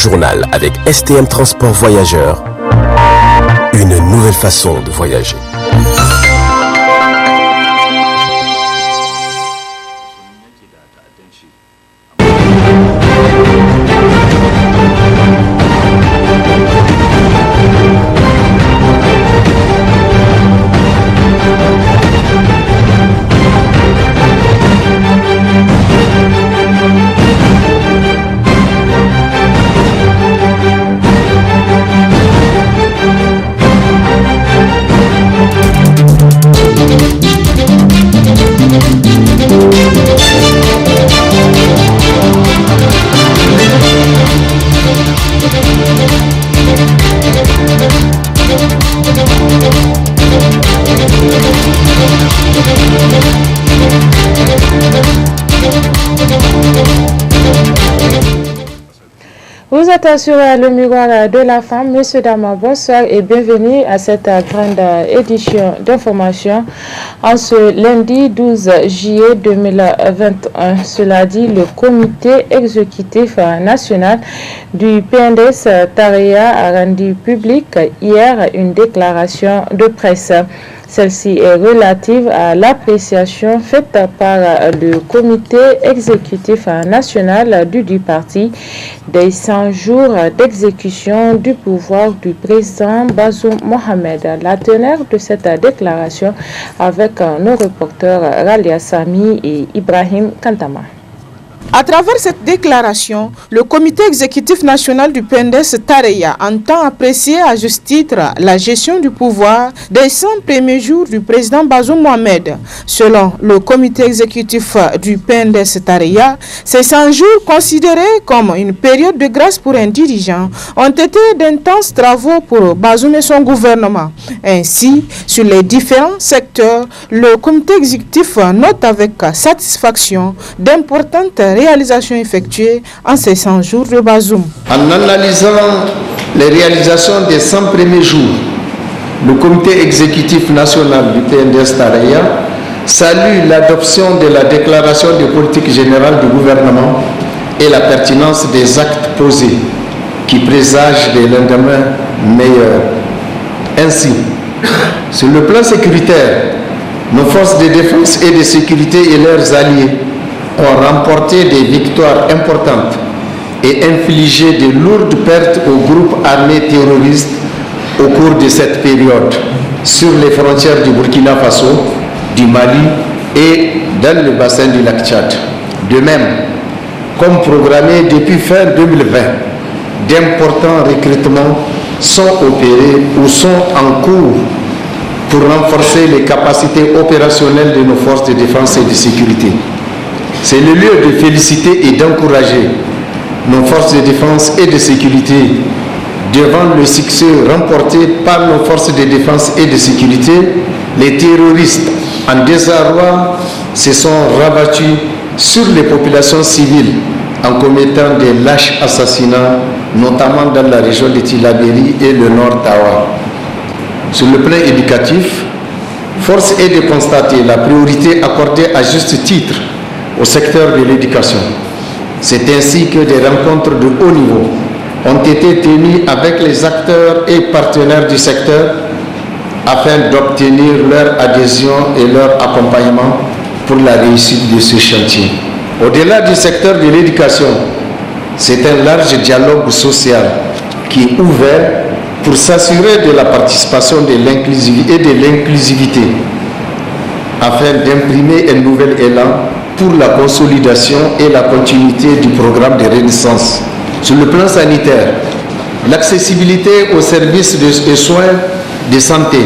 journal avec STM Transport Voyageurs, une nouvelle façon de voyager. Vous êtes sur le miroir de la femme. Messieurs, dames, bonsoir et bienvenue à cette grande édition d'information en ce lundi 12 juillet 2021. Cela dit, le comité exécutif national du PNDS Tareya a rendu public hier une déclaration de presse. Celle-ci est relative à l'appréciation faite par le comité exécutif national du parti des 100 jours d'exécution du pouvoir du président Bazoum Mohamed. La teneur de cette déclaration avec nos reporters Ralia Sami et Ibrahim Kantama. À travers cette déclaration, le comité exécutif national du PNDS Tareya entend apprécier à juste titre la gestion du pouvoir des 100 premiers jours du président Bazoum Mohamed. Selon le comité exécutif du PNDS Tareya, ces 100 jours considérés comme une période de grâce pour un dirigeant ont été d'intenses travaux pour Bazoum et son gouvernement. Ainsi, sur les différents secteurs, le comité exécutif note avec satisfaction d'importantes réalisations effectuées en ces 100 jours de Bazoum. En analysant les réalisations des 100 premiers jours, le comité exécutif national du PNDS Tareya salue l'adoption de la déclaration de politique générale du gouvernement et la pertinence des actes posés qui présagent des lendemains meilleurs. Ainsi, sur le plan sécuritaire, nos forces de défense et de sécurité et leurs alliés ont remporté des victoires importantes et infligé de lourdes pertes aux groupes armés terroristes au cours de cette période sur les frontières du Burkina Faso, du Mali et dans le bassin du lac Tchad. De même, comme programmé depuis fin 2020, d'importants recrutements sont opérés ou sont en cours pour renforcer les capacités opérationnelles de nos forces de défense et de sécurité. C'est le lieu de féliciter et d'encourager nos forces de défense et de sécurité devant le succès remporté par nos forces de défense et de sécurité. Les terroristes en désarroi se sont rabattus sur les populations civiles en commettant des lâches assassinats, notamment dans la région de Tillabéri et le nord Tawa. Sur le plan éducatif, force est de constater la priorité accordée à juste titre au secteur de l'éducation. C'est ainsi que des rencontres de haut niveau ont été tenues avec les acteurs et partenaires du secteur afin d'obtenir leur adhésion et leur accompagnement pour la réussite de ce chantier. Au-delà du secteur de l'éducation, c'est un large dialogue social qui est ouvert pour s'assurer de la participation et de l'inclusivité afin d'imprimer un nouvel élan pour la consolidation et la continuité du programme de renaissance. Sur le plan sanitaire, l'accessibilité aux services de soins de santé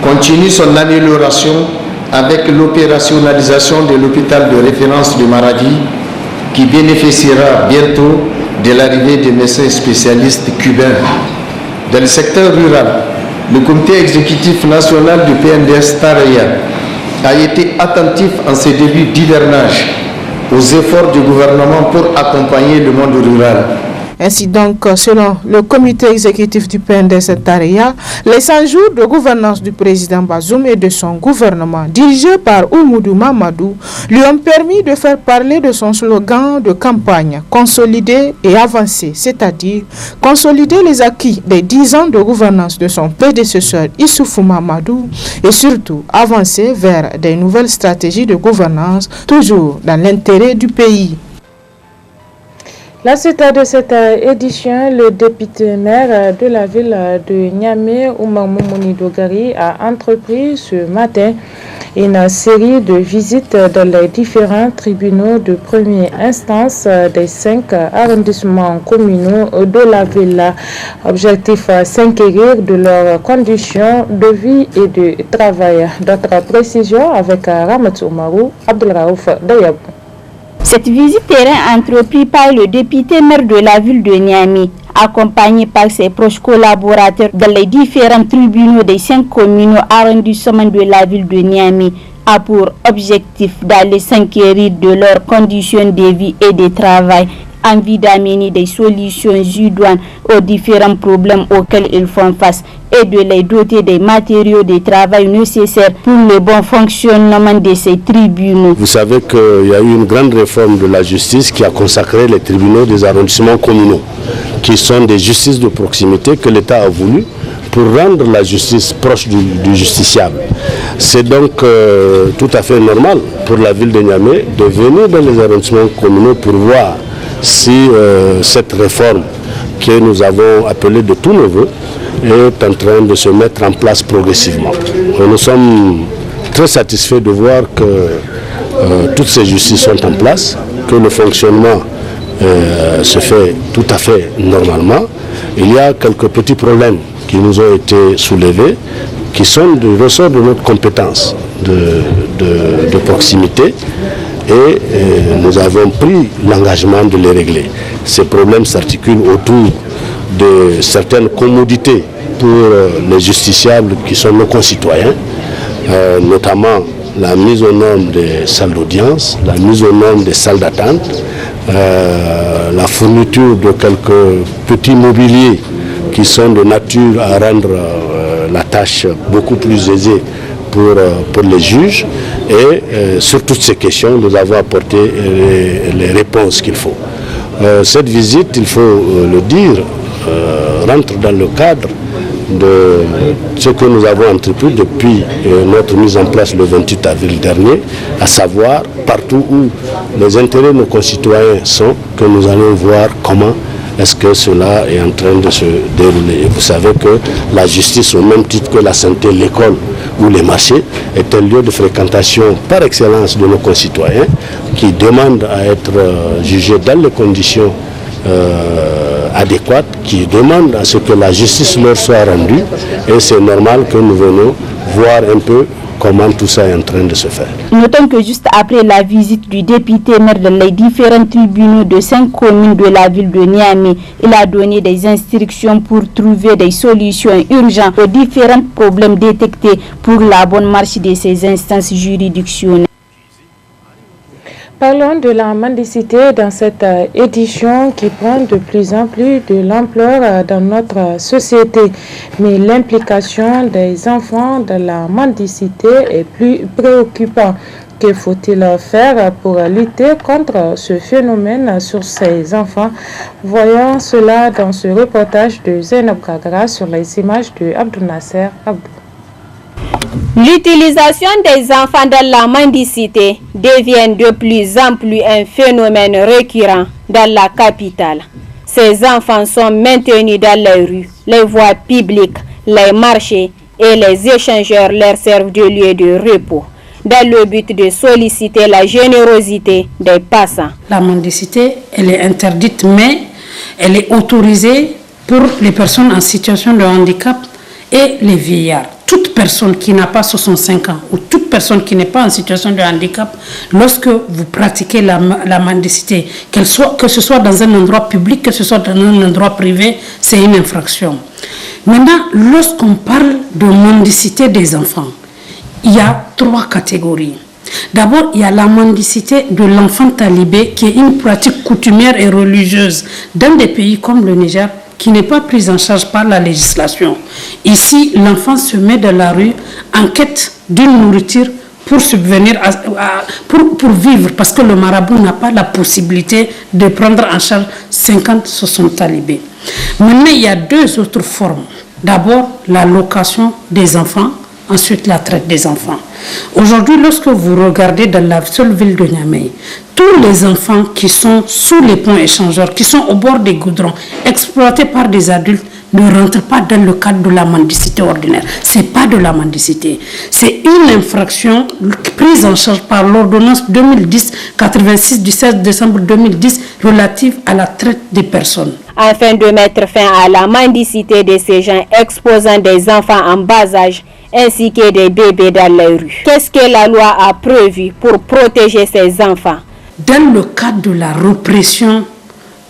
continue son amélioration avec l'opérationnalisation de l'hôpital de référence de Maradi qui bénéficiera bientôt de l'arrivée des médecins spécialistes cubains. Dans le secteur rural, le comité exécutif national du PNDS Tareya a été attentif en ces débuts d'hivernage aux efforts du gouvernement pour accompagner le monde rural. Ainsi donc, selon le comité exécutif du PNDS Tareya, les 100 jours de gouvernance du président Bazoum et de son gouvernement, dirigé par Oumoudou Mamadou, lui ont permis de faire parler de son slogan de campagne « Consolider et avancer », c'est-à-dire consolider les acquis des 10 ans de gouvernance de son prédécesseur Issoufou Mamadou et surtout avancer vers des nouvelles stratégies de gouvernance, toujours dans l'intérêt du pays. La suite de cette édition, le député maire de la ville de Niamey, Oumar Moumouni Dogari, a entrepris ce matin une série de visites dans les différents tribunaux de première instance des 5 arrondissements communaux de la ville. Objectif, s'inquiéter de leurs conditions de vie et de travail. D'autres précisions avec Ramat Oumarou, Abdelraouf Dayabou. Cette visite terrain entreprise par le député maire de la ville de Niamey, accompagné par ses proches collaborateurs dans les différents tribunaux des 5 communaux arrondissements de la ville de Niamey, a pour objectif d'aller s'inquiéter de leurs conditions de vie et de travail, en vue d'amener des solutions idoines aux différents problèmes auxquels ils font face et de les doter des matériaux de travail nécessaires pour le bon fonctionnement de ces tribunaux. Vous savez qu'il y a eu une grande réforme de la justice qui a consacré les tribunaux des arrondissements communaux, qui sont des justices de proximité que l'État a voulu pour rendre la justice proche du justiciable. C'est donc tout à fait normal pour la ville de Niamey de venir dans les arrondissements communaux pour voir si cette réforme que nous avons appelée de tous nos voeux est en train de se mettre en place progressivement. Nous sommes très satisfaits de voir que toutes ces justices sont en place, que le fonctionnement se fait tout à fait normalement. Il y a quelques petits problèmes qui nous ont été soulevés, qui sont du ressort de notre compétence de proximité. Et nous avons pris l'engagement de les régler. Ces problèmes s'articulent autour de certaines commodités pour les justiciables qui sont nos concitoyens, notamment la mise aux normes des salles d'audience, la mise aux normes des salles d'attente, la fourniture de quelques petits mobiliers qui sont de nature à rendre la tâche beaucoup plus aisée pour les juges, et sur toutes ces questions nous avons apporté les réponses qu'il faut. Cette visite, il faut le dire, rentre dans le cadre de ce que nous avons entrepris depuis notre mise en place le 28 avril dernier, à savoir partout où les intérêts de nos concitoyens sont, que nous allons voir comment est-ce que cela est en train de se dérouler. Et vous savez que la justice, au même titre que la santé, l'école ou les marchés, est un lieu de fréquentation par excellence de nos concitoyens qui demandent à être jugés dans les conditions adéquates, qui demandent à ce que la justice leur soit rendue, et c'est normal que nous venons voir un peu comment tout ça est en train de se faire. Notons que juste après la visite du député maire dans les différents tribunaux de 5 communes de la ville de Niamey, il a donné des instructions pour trouver des solutions urgentes aux différents problèmes détectés pour la bonne marche de ces instances juridictionnelles. Parlons de la mendicité dans cette édition qui prend de plus en plus de l'ampleur dans notre société. Mais l'implication des enfants dans la mendicité est plus préoccupante. Que faut-il faire pour lutter contre ce phénomène sur ces enfants? Voyons cela dans ce reportage de Zainab Gagara sur les images de Abdou Nasser Abdou. L'utilisation des enfants dans la mendicité devient de plus en plus un phénomène récurrent dans la capitale. Ces enfants sont maintenus dans les rues, les voies publiques, les marchés et les échangeurs leur servent de lieu de repos, dans le but de solliciter la générosité des passants. La mendicité, elle est interdite, mais elle est autorisée pour les personnes en situation de handicap et les vieillards. Toute personne qui n'a pas 65 ans ou toute personne qui n'est pas en situation de handicap, lorsque vous pratiquez la mendicité, que ce soit dans un endroit public, que ce soit dans un endroit privé, c'est une infraction. Maintenant, lorsqu'on parle de mendicité des enfants, il y a 3 catégories. D'abord, il y a la mendicité de l'enfant talibé qui est une pratique coutumière et religieuse dans des pays comme le Niger qui n'est pas prise en charge par la législation. Ici, l'enfant se met dans la rue en quête d'une nourriture pour subvenir pour vivre, parce que le marabout n'a pas la possibilité de prendre en charge 50-60 talibés. Maintenant, il y a deux autres formes. D'abord, la location des enfants, ensuite la traite des enfants. Aujourd'hui, lorsque vous regardez dans la seule ville de Niamey, tous les enfants qui sont sous les ponts échangeurs, qui sont au bord des goudrons, exploités par des adultes, ne rentrent pas dans le cadre de la mendicité ordinaire. Ce n'est pas de la mendicité. C'est une infraction prise en charge par l'ordonnance 2010-86 du 16 décembre 2010 relative à la traite des personnes. Afin de mettre fin à la mendicité de ces gens exposant des enfants en bas âge ainsi que des bébés dans les rues. Qu'est-ce que la loi a prévu pour protéger ces enfants? Dans le cadre de la répression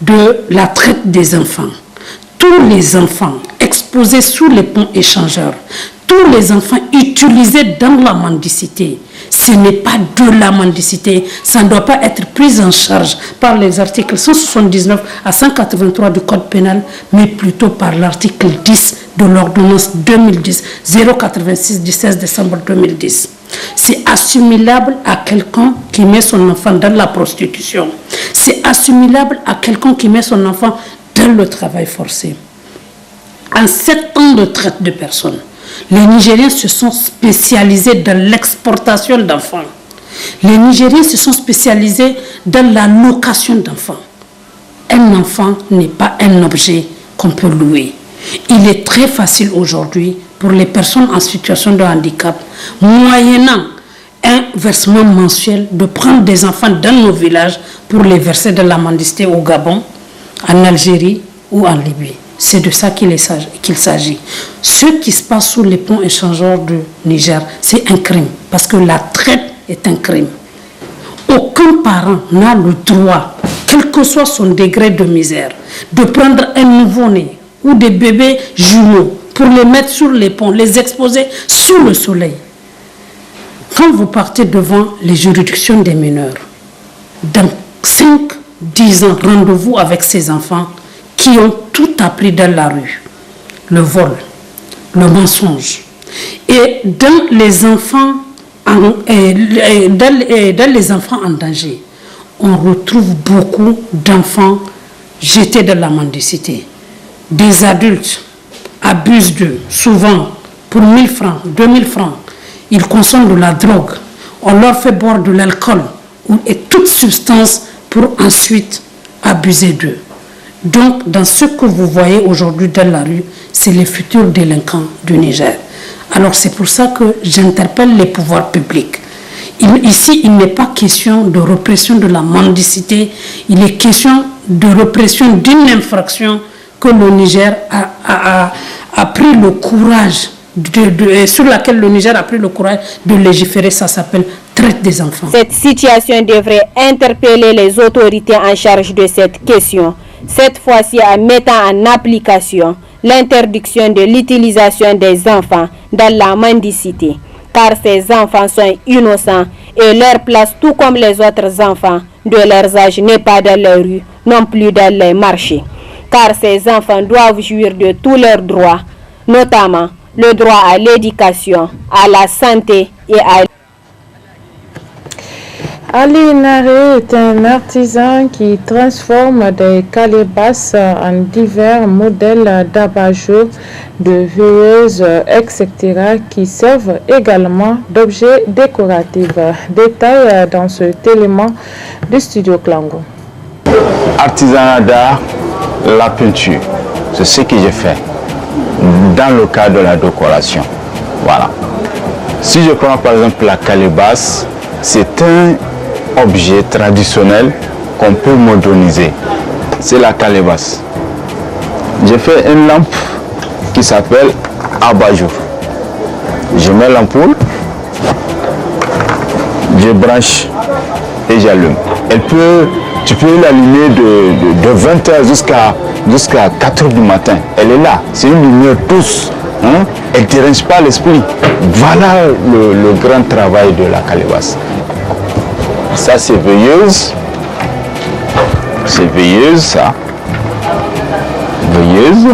de la traite des enfants, tous les enfants exposés sous les ponts échangeurs, tous les enfants utilisés dans la mendicité, ce n'est pas de la mendicité, ça ne doit pas être pris en charge par les articles 179 à 183 du Code pénal, mais plutôt par l'article 10 de l'ordonnance 2010-086 du 16 décembre 2010. C'est assimilable à quelqu'un qui met son enfant dans la prostitution. C'est assimilable à quelqu'un qui met son enfant dans le travail forcé. En 7 ans de traite de personnes, les Nigériens se sont spécialisés dans l'exportation d'enfants. Les Nigériens se sont spécialisés dans la location d'enfants. Un enfant n'est pas un objet qu'on peut louer. Il est très facile aujourd'hui pour les personnes en situation de handicap, moyennant un versement mensuel, de prendre des enfants dans nos villages pour les verser dans la mendicité au Gabon, en Algérie ou en Libye. C'est de ça qu'il s'agit. Ce qui se passe sous les ponts échangeurs du Niger, c'est un crime, parce que la traite est un crime. Aucun parent n'a le droit, quel que soit son degré de misère, de prendre un nouveau-né ou des bébés jumeaux pour les mettre sur les ponts, les exposer sous le soleil. Quand vous partez devant les juridictions des mineurs, dans 5-10 ans, rendez-vous avec ces enfants qui ont tout appris dans la rue. Le vol, le mensonge. Et dans les enfants en danger, on retrouve beaucoup d'enfants jetés dans la mendicité. Des adultes abusent d'eux, souvent pour 1000 francs, 2000 francs. Ils consomment de la drogue. On leur fait boire de l'alcool et toute substance pour ensuite abuser d'eux. Donc, dans ce que vous voyez aujourd'hui dans la rue, c'est les futurs délinquants du Niger. Alors, c'est pour ça que j'interpelle les pouvoirs publics. Ici, il n'est pas question de répression de la mendicité, il est question de répression d'une infraction que le Niger a pris le courage, sur laquelle le Niger a pris le courage de légiférer. Ça s'appelle traite des enfants. Cette situation devrait interpeller les autorités en charge de cette question. Cette fois-ci en mettant en application l'interdiction de l'utilisation des enfants dans la mendicité, car ces enfants sont innocents et leur place, tout comme les autres enfants de leur âge, n'est pas dans les rues, non plus dans les marchés, car ces enfants doivent jouir de tous leurs droits, notamment le droit à l'éducation, à la santé et à... Ali Nare est un artisan qui transforme des calebasses en divers modèles d'abat-jour, de veilleuses, etc. qui servent également d'objets décoratifs. Détail dans cet élément du studio Klango. Artisanat d'art, la peinture, c'est ce que j'ai fait dans le cadre de la décoration. Voilà. Si je prends par exemple la calebasse, c'est un objet traditionnel qu'on peut moderniser. C'est la calebasse. J'ai fait une lampe qui s'appelle abat-jour. Je mets l'ampoule, je branche et j'allume. Tu peux l'allumer de 20h jusqu'à 4h du matin. Elle est là, c'est une lumière douce. Elle ne dérange pas l'esprit. Voilà le grand travail de la calebasse. Ça c'est veilleuse. C'est veilleuse ça. Veilleuse.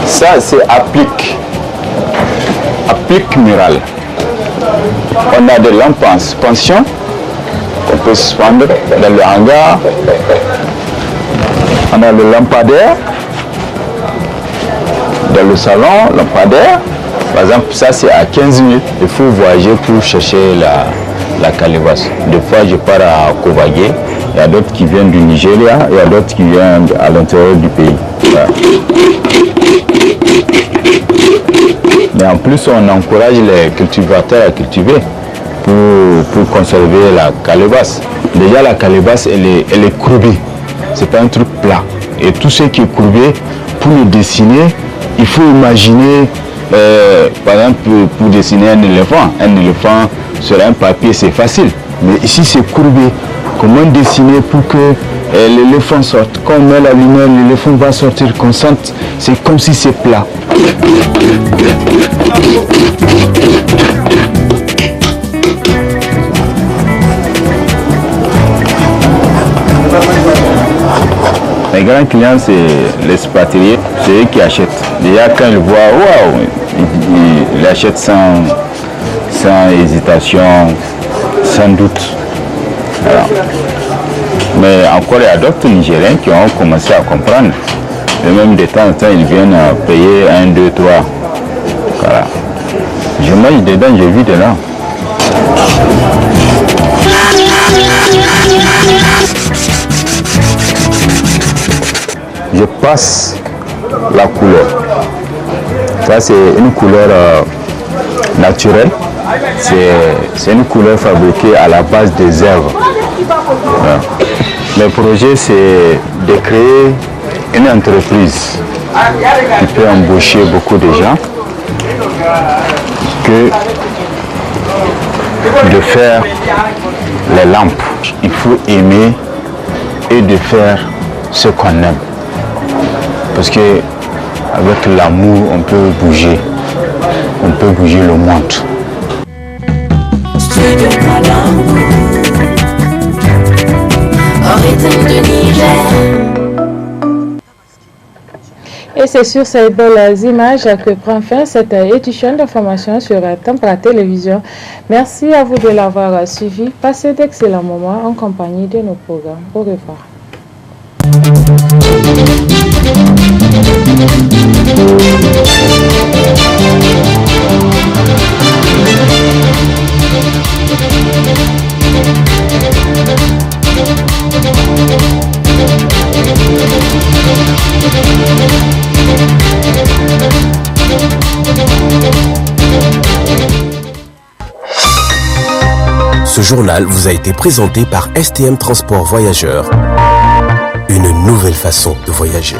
Ça c'est applique. Applique murale. On a des lampes en suspension qu'on peut suspendre dans le hangar. On a le lampadaire dans le salon, lampadaire. Par exemple, ça c'est à 15 minutes. Il faut voyager pour chercher la calebasse. Des fois, je pars à Kovagué. Il y a d'autres qui viennent du Nigeria. Il y a d'autres qui viennent à l'intérieur du pays. Voilà. Mais en plus, on encourage les cultivateurs à cultiver pour conserver la calebasse. Déjà, la calebasse, elle est courbée. C'est pas un truc plat. Et tout ce qui est courbé, pour le dessiner, il faut imaginer, par exemple, pour dessiner un éléphant sur un papier, c'est facile. Mais ici, c'est courbé. Comment dessiner pour que l'éléphant sorte? Quand on met la lumière, l'éléphant va sortir constante. C'est comme si c'est plat. Les grands clients, c'est les expatriés, c'est eux qui achètent. Déjà, quand ils voient, waouh, ils achètent sans hésitation, sans doute. Voilà. Mais encore, il y a d'autres Nigériens qui ont commencé à comprendre. Et même de temps en temps, ils viennent payer 1, 2, 3. Voilà. Je mange dedans, je vis dedans. Je passe la couleur. Ça, c'est une couleur naturelle. C'est une couleur fabriquée à la base des herbes. Voilà. Le projet, c'est de créer une entreprise qui peut embaucher beaucoup de gens, que de faire les lampes. Il faut aimer et de faire ce qu'on aime. Parce que avec l'amour, on peut bouger le monde. Et c'est sur ces belles images que prend fin cette édition d'information sur Tempra Télévision. Merci à vous de l'avoir suivi. Passez d'excellents moments en compagnie de nos programmes. Au revoir. Ce journal vous a été présenté par STM Transport Voyageurs. Une nouvelle façon de voyager.